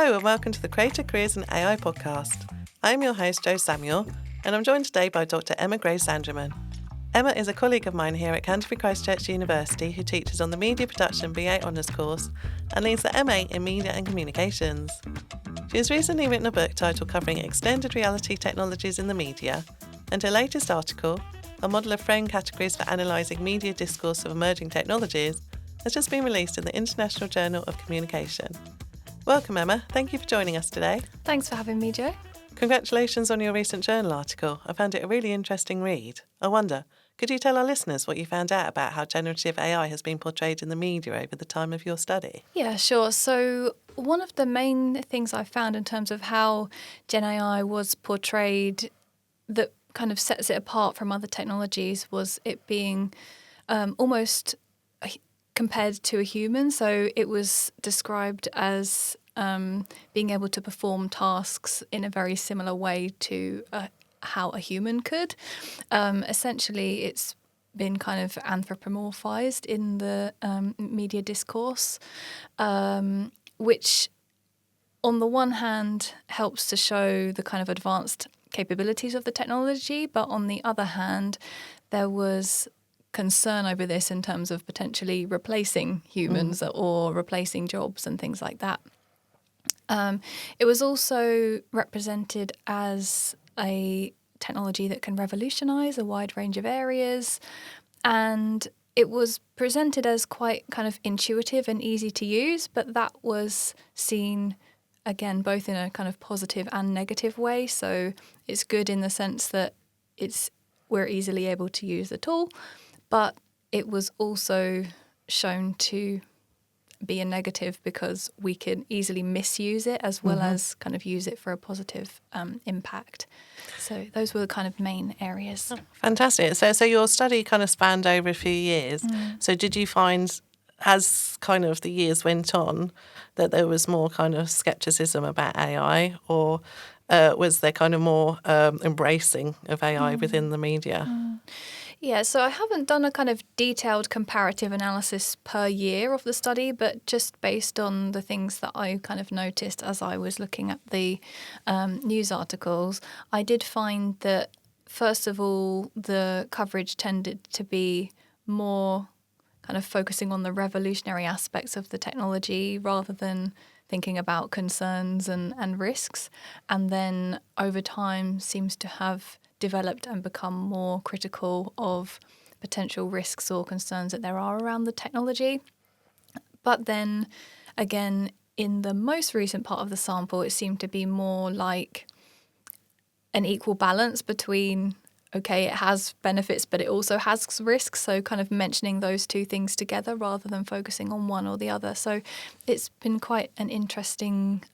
Hello and welcome to the Creator Careers in AI podcast. I'm your host, Jo Samuel, and I'm joined today by Dr. Emma Graves Sandriman. Emma is a colleague of mine here at Canterbury Christ Church University who teaches on the Media Production BA Honours course and leads the MA in Media and Communications. She has recently written a book titled Covering Extended Reality Technologies in the Media, and her latest article, A Model of Frame Categories for Analysing Media Discourse of Emerging Technologies, has just been released in the International Journal of Communication. Welcome, Emma. Thank you for joining us today. Thanks for having me, Jo. Congratulations on your recent journal article. I found it a really interesting read. I wonder, could you tell our listeners what you found out about how generative AI has been portrayed in the media over the time of your study? Yeah, sure. So one of the main things I found in terms of how Gen AI was portrayed that kind of sets it apart from other technologies was it being almost compared to a human. So it was described as being able to perform tasks in a very similar way to how a human could. Essentially, it's been kind of anthropomorphized in the media discourse, which on the one hand helps to show the kind of advanced capabilities of the technology, but on the other hand, there was concern over this in terms of potentially replacing humans or replacing jobs and things like that. It was also represented as a technology that can revolutionize a wide range of areas, and it was presented as quite kind of intuitive and easy to use, but that was seen again both in a kind of positive and negative way. So it's good in the sense that we're easily able to use the tool, but it was also shown to be a negative because we can easily misuse it as well as kind of use it for a positive impact. So those were the kind of main areas. Oh, fantastic. So your study kind of spanned over a few years. So did you find, as kind of the years went on, that there was more kind of skepticism about AI, or was there kind of more embracing of AI within the media? Yeah, so I haven't done a kind of detailed comparative analysis per year of the study, but just based on the things that I kind of noticed as I was looking at the news articles, I did find that, first of all, the coverage tended to be more kind of focusing on the revolutionary aspects of the technology rather than thinking about concerns and risks, and then over time seems to have developed and become more critical of potential risks or concerns that there are around the technology. But then again, in the most recent part of the sample, it seemed to be more like an equal balance between, okay, it has benefits, but it also has risks. So kind of mentioning those two things together rather than focusing on one or the other. So it's been quite an interesting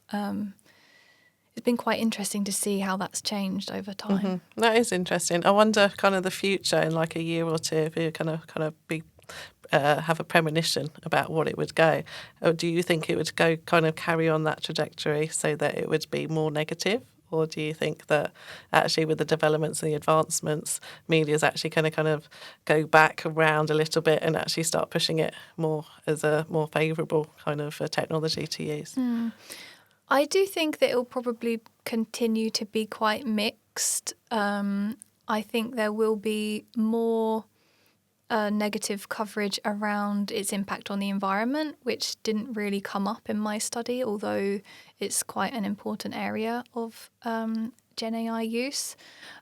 It's been quite interesting to see how that's changed over time. That is interesting. I wonder kind of the future in like a year or two, if you kind of have a premonition about what it would go. Or do you think it would go kind of carry on that trajectory so that it would be more negative? Or do you think that actually with the developments and the advancements, media is actually going to kind of go back around a little bit and actually start pushing it more as a more favourable kind of technology to use? I do think that it will probably continue to be quite mixed. I think there will be more negative coverage around its impact on the environment, which didn't really come up in my study, although it's quite an important area of Gen AI use.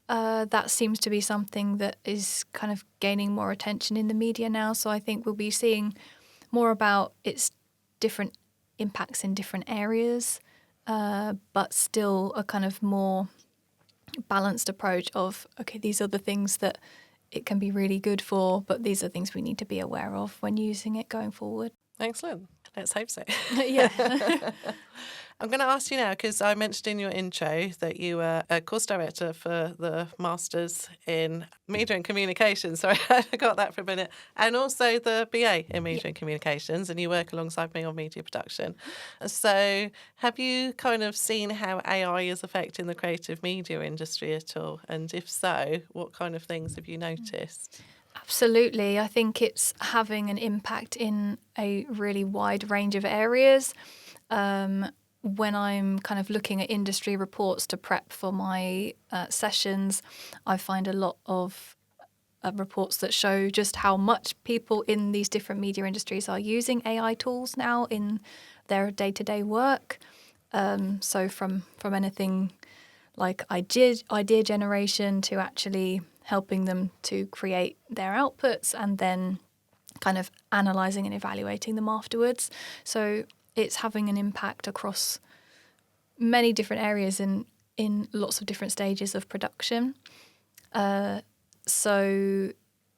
That seems to be something that is kind of gaining more attention in the media now. So I think we'll be seeing more about its different impacts in different areas. But still a kind of more balanced approach of, okay, these are the things that it can be really good for, but these are things we need to be aware of when using it going forward. Excellent. Let's hope so. Yeah. I'm going to ask you now, because I mentioned in your intro that you were a course director for the Masters in Media and Communications. Sorry, I forgot that for a minute. And also the BA in Media and Communications, and you work alongside me on media production. So have you kind of seen how AI is affecting the creative media industry at all? And if so, what kind of things have you noticed? Absolutely. I think it's having an impact in a really wide range of areas. when I'm kind of looking at industry reports to prep for my sessions, I find a lot of reports that show just how much people in these different media industries are using AI tools now in their day-to-day work. So from anything like idea generation to actually helping them to create their outputs and then kind of analysing and evaluating them afterwards. So it's having an impact across many different areas in lots of different stages of production. So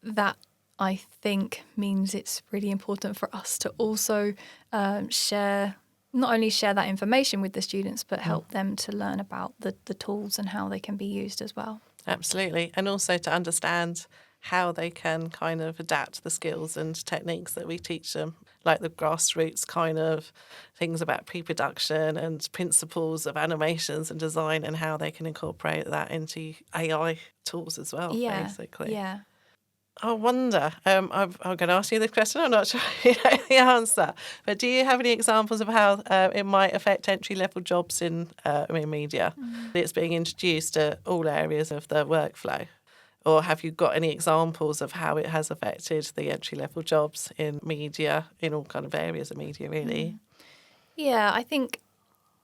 that, I think, means it's really important for us to also not only share that information with the students, but help them to learn about the tools and how they can be used as well. Absolutely. And also to understand how they can kind of adapt the skills and techniques that we teach them, like the grassroots kind of things about pre-production and principles of animations and design, and how they can incorporate that into AI tools as well, basically. Yeah. I wonder, I'm going to ask you this question, I'm not sure you know the answer, but do you have any examples of how it might affect entry-level jobs in media? It's being introduced to all areas of the workflow. Or have you got any examples of how it has affected the entry-level jobs in media, in all kind of areas of media, really? Yeah, I think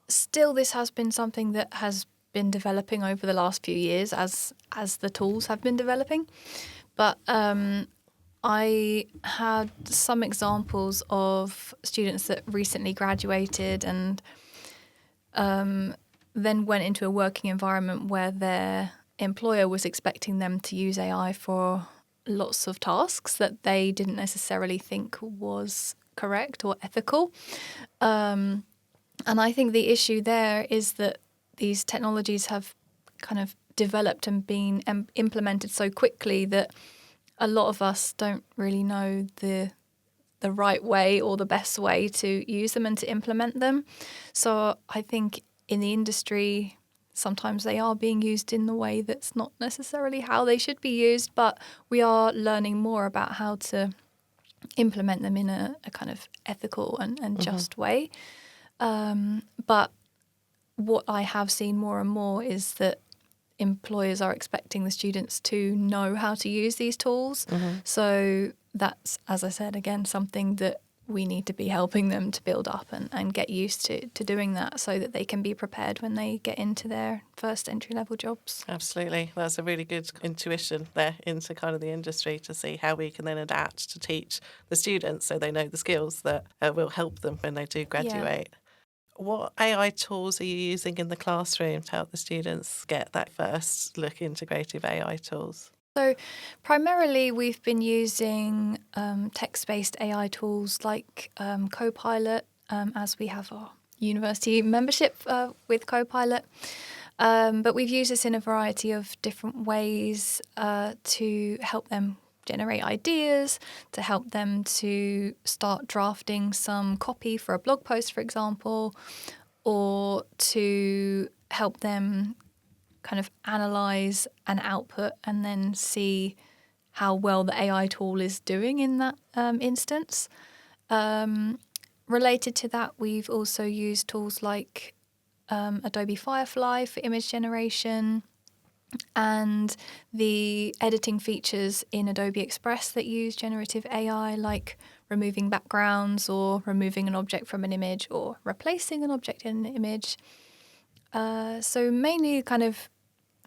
still this has been something that has been developing over the last few years as the tools have been developing. But I had some examples of students that recently graduated and then went into a working environment where their employer was expecting them to use AI for lots of tasks that they didn't necessarily think was correct or ethical. And I think the issue there is that these technologies have kind of developed and been implemented so quickly that a lot of us don't really know the right way or the best way to use them and to implement them. So I think in the industry, sometimes they are being used in the way that's not necessarily how they should be used, but we are learning more about how to implement them in a kind of ethical and just way. But what I have seen more and more is that employers are expecting the students to know how to use these tools. So that's, as I said, again, something that we need to be helping them to build up and get used to doing that so that they can be prepared when they get into their first entry-level jobs. Absolutely. That's a really good intuition there into kind of the industry to see how we can then adapt to teach the students so they know the skills that will help them when they do graduate. Yeah. What AI tools are you using in the classroom to help the students get that first look into creative AI tools? So primarily we've been using text-based AI tools like Copilot, as we have our university membership with Copilot. But we've used this in a variety of different ways to help them generate ideas, to help them to start drafting some copy for a blog post, for example, or to help them kind of analyze an output and then see how well the AI tool is doing in that instance. Related to that, we've also used tools like Adobe Firefly for image generation and the editing features in Adobe Express that use generative AI, like removing backgrounds or removing an object from an image or replacing an object in an image. So mainly kind of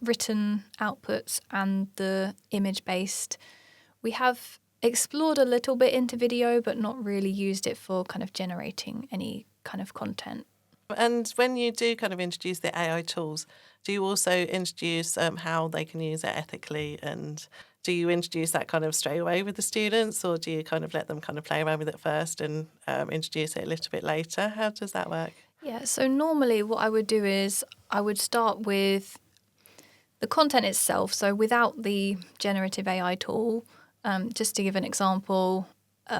written outputs and the image-based. We have explored a little bit into video, but not really used it for kind of generating any kind of content. And when you do kind of introduce the AI tools, do you also introduce how they can use it ethically? And do you introduce that kind of straight away with the students, or do you kind of let them kind of play around with it first and introduce it a little bit later? How does that work? Yeah, so normally what I would do is I would start with the content itself. So without the generative AI tool, just to give an example,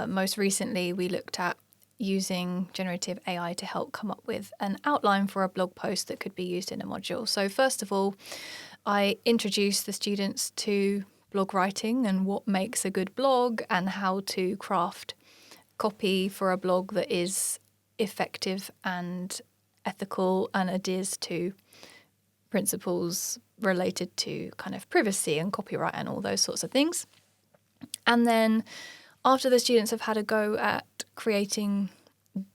most recently we looked at using generative AI to help come up with an outline for a blog post that could be used in a module. So first of all, I introduced the students to blog writing and what makes a good blog and how to craft copy for a blog that is effective and ethical and adheres to principles related to kind of privacy and copyright and all those sorts of things. And then after the students have had a go at creating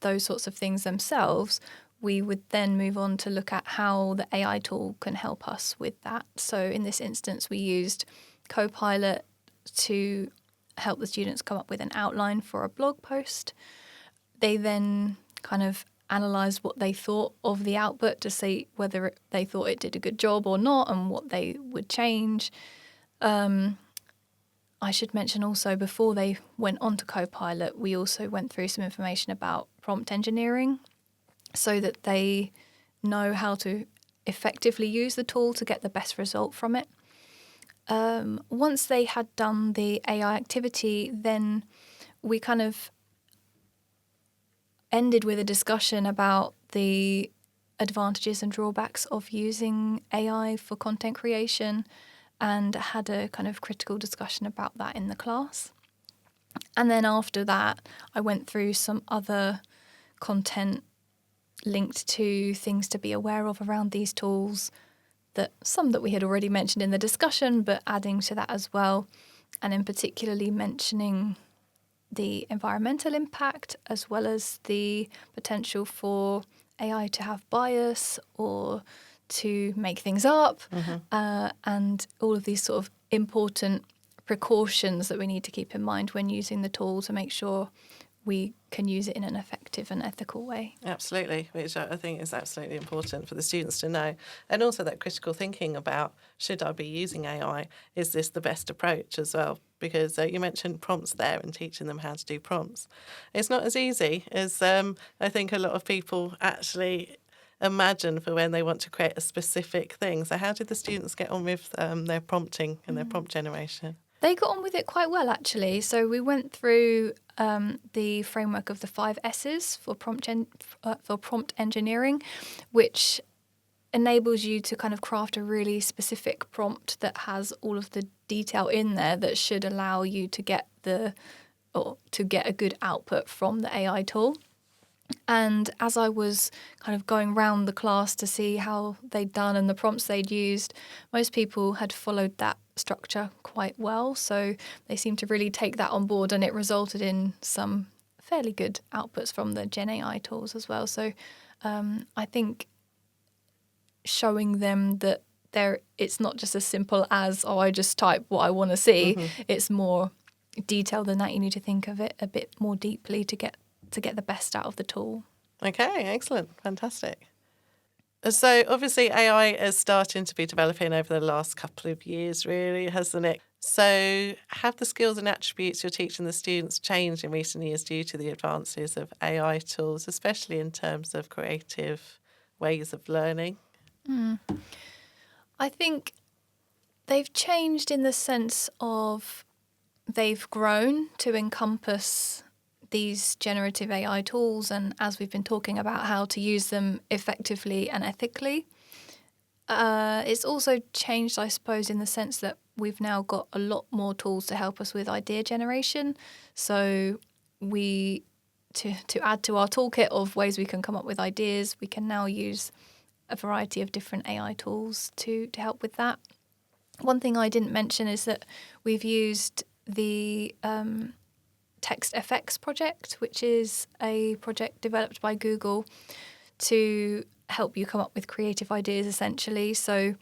those sorts of things themselves, we would then move on to look at how the AI tool can help us with that. So in this instance, we used Copilot to help the students come up with an outline for a blog post. They then kind of analysed what they thought of the output to see whether they thought it did a good job or not and what they would change. I should mention also, before they went on to Copilot, we also went through some information about prompt engineering so that they know how to effectively use the tool to get the best result from it. Once they had done the AI activity, then we kind of ended with a discussion about the advantages and drawbacks of using AI for content creation, and had a kind of critical discussion about that in the class. And then after that, I went through some other content linked to things to be aware of around these tools, some that we had already mentioned in the discussion, but adding to that as well, and in particularly mentioning the environmental impact as well as the potential for AI to have bias or to make things up, and all of these sort of important precautions that we need to keep in mind when using the tool to make sure we can use it in an effective and ethical way. Absolutely, which I think is absolutely important for the students to know. And also that critical thinking about, should I be using AI? Is this the best approach as well? Because you mentioned prompts there and teaching them how to do prompts. It's not as easy as I think a lot of people actually imagine for when they want to create a specific thing. So how did the students get on with their prompting and their prompt generation? They got on with it quite well, actually. So we went through the framework of the 5 S's for prompt engineering, which enables you to kind of craft a really specific prompt that has all of the detail in there that should allow you to get a good output from the AI tool. And as I was kind of going around the class to see how they'd done and the prompts they'd used, most people had followed that structure quite well. So they seemed to really take that on board, and it resulted in some fairly good outputs from the Gen AI tools as well. So I think showing them that it's not just as simple as, I just type what I want to see. It's more detailed than that. You need to think of it a bit more deeply to get the best out of the tool. Okay, excellent, fantastic. So obviously AI is starting to be developing over the last couple of years, really, hasn't it? So have the skills and attributes you're teaching the students changed in recent years due to the advances of AI tools, especially in terms of creative ways of learning? I think they've changed in the sense of they've grown to encompass these generative AI tools, and as we've been talking about how to use them effectively and ethically. It's also changed, I suppose, in the sense that we've now got a lot more tools to help us with idea generation. So to add to our toolkit of ways we can come up with ideas, we can now use a variety of different AI tools to help with that. One thing I didn't mention is that we've used the TextFX project, which is a project developed by Google to help you come up with creative ideas, essentially. So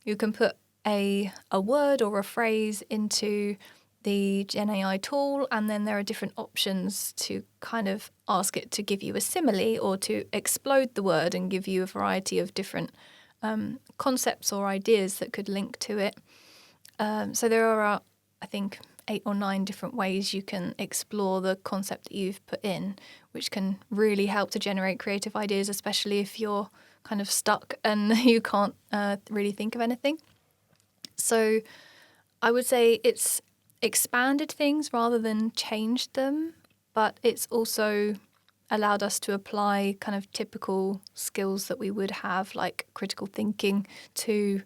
you can put a word or a phrase into the Gen AI tool, and then there are different options to kind of ask it to give you a simile or to explode the word and give you a variety of different concepts or ideas that could link to it. So there are, I think, 8 or 9 different ways you can explore the concept that you've put in, which can really help to generate creative ideas, especially if you're kind of stuck and you can't really think of anything. So I would say it's expanded things rather than changed them, but it's also allowed us to apply kind of typical skills that we would have, like critical thinking, to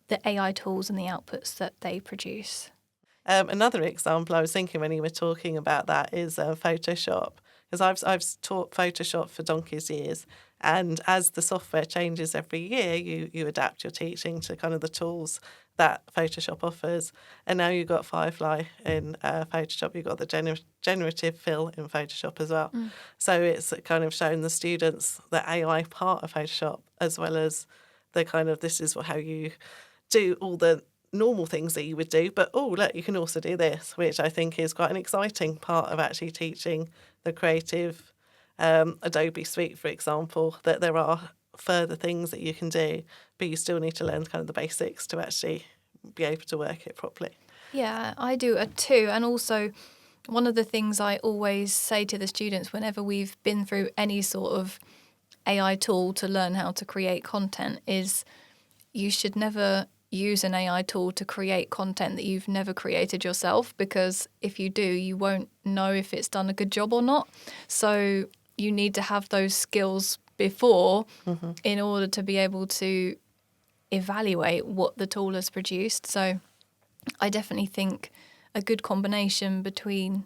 the AI tools and the outputs that they produce. Another example I was thinking when you were talking about that is Photoshop, because I've taught Photoshop for donkey's years, And as the software changes every year, you adapt your teaching to kind of the tools that Photoshop offers. And now you've got Firefly in Photoshop, you've got the generative fill in Photoshop as well. So it's kind of shown the students the AI part of Photoshop, as well as the kind of, this is how you do all the normal things that you would do, but look, you can also do this, which I think is quite an exciting part of actually teaching the creative Adobe suite, for example, that there are further things that you can do, but you still need to learn kind of the basics to actually be able to work it properly. Yeah, I do too. And also, one of the things I always say to the students whenever we've been through any sort of AI tool to learn how to create content is you should never use an AI tool to create content that you've never created yourself, because if you do, you won't know if it's done a good job or not. So you need to have those skills before in order to be able to evaluate what the tool has produced. So I definitely think a good combination between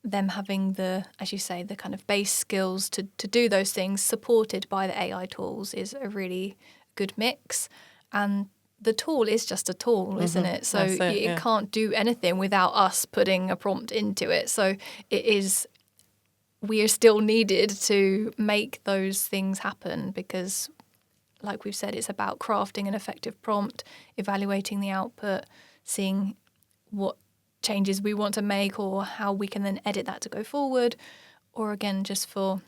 them having the, as you say, the kind of base skills to do those things supported by the AI tools is a really good mix. And the tool is just a tool, isn't it? So it can't do anything without us putting a prompt into it. So we are still needed to make those things happen, because like we've said, it's about crafting an effective prompt, evaluating the output, seeing what changes we want to make or how we can then edit that to go forward, or again, just for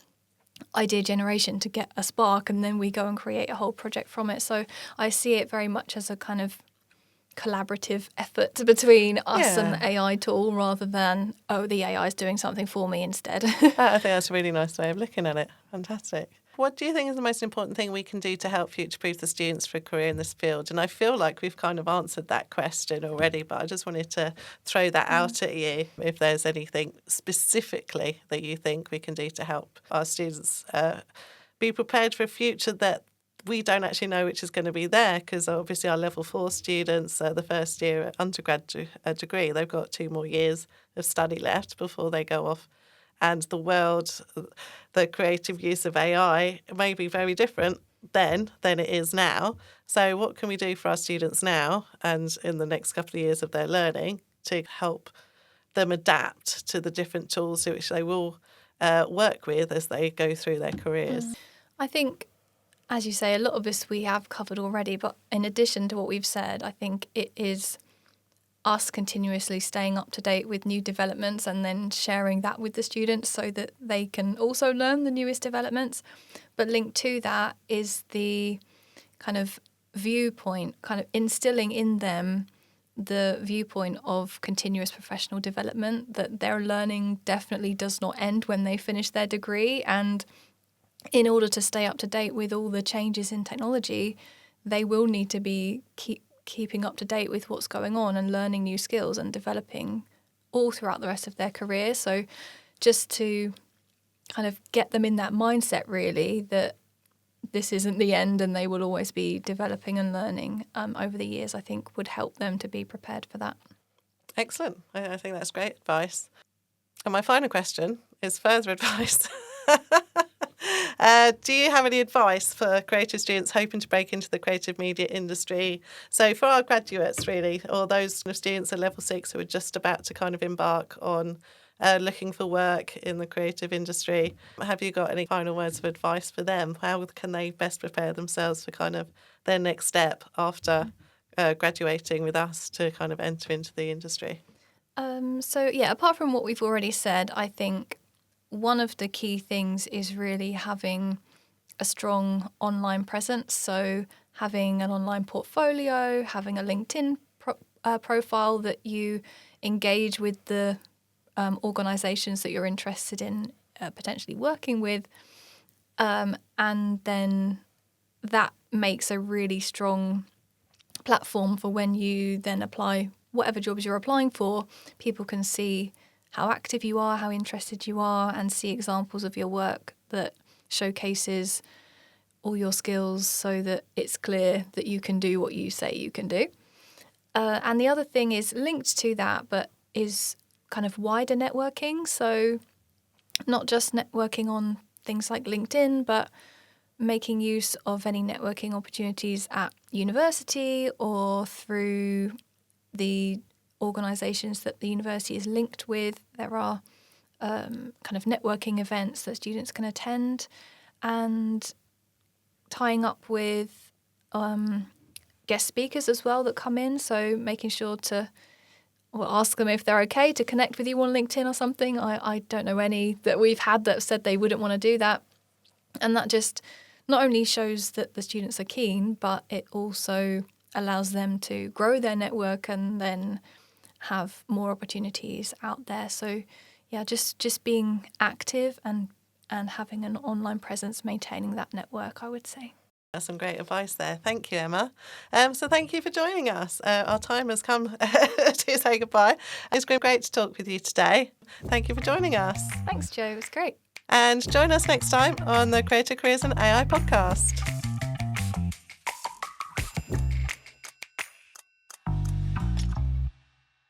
idea generation to get a spark and then we go and create a whole project from it. So I see it very much as a kind of collaborative effort between us and the AI tool, rather than, the AI is doing something for me instead. I think that's a really nice way of looking at it. Fantastic. What do you think is the most important thing we can do to help future-proof the students for a career in this field? And I feel like we've kind of answered that question already, but I just wanted to throw that out at you, if there's anything specifically that you think we can do to help our students be prepared for a future that we don't actually know which is going to be there, because obviously our level 4 students, the first year undergrad degree, they've got 2 more years of study left before they go off. And the world, the creative use of AI may be very different then than it is now. So what can we do for our students now and in the next couple of years of their learning to help them adapt to the different tools which they will work with as they go through their careers? I think, as you say, a lot of this we have covered already, but in addition to what we've said, I think it is us continuously staying up to date with new developments and then sharing that with the students so that they can also learn the newest developments. But linked to that is the kind of viewpoint, kind of instilling in them the viewpoint of continuous professional development, that their learning definitely does not end when they finish their degree. And in order to stay up to date with all the changes in technology, they will need to be keeping up to date with what's going on and learning new skills and developing all throughout the rest of their career. So just to kind of get them in that mindset, really, that this isn't the end and they will always be developing and learning over the years, I think would help them to be prepared for that. Excellent. I think that's great advice. And my final question is further advice. Do you have any advice for creative students hoping to break into the creative media industry? So for our graduates, really, or those students at level 6 who are just about to kind of embark on looking for work in the creative industry, have you got any final words of advice for them? How can they best prepare themselves for kind of their next step after graduating with us to kind of enter into the industry? Apart from what we've already said, I think one of the key things is really having a strong online presence. So having an online portfolio, having a LinkedIn profile that you engage with the organisations that you're interested in potentially working with. And then that makes a really strong platform for when you then apply whatever jobs you're applying for. People can see how active you are, how interested you are, and see examples of your work that showcases all your skills so that it's clear that you can do what you say you can do. And the other thing is linked to that, but is kind of wider networking. So not just networking on things like LinkedIn, but making use of any networking opportunities at university or through the organisations that the university is linked with. There are kind of networking events that students can attend, and tying up with guest speakers as well that come in. So making sure to ask them if they're okay to connect with you on LinkedIn or something. I don't know any that we've had that have said they wouldn't want to do that. And that just not only shows that the students are keen, but it also allows them to grow their network and then have more opportunities out there. So yeah, just being active and having an online presence, maintaining that network, I would say. That's some great advice there. Thank you, Emma. So thank you for joining us. Our time has come to say goodbye. It's been great to talk with you today. Thank you for joining us. Thanks, Jo. It was great. And join us next time on the Creative Careers in AI podcast.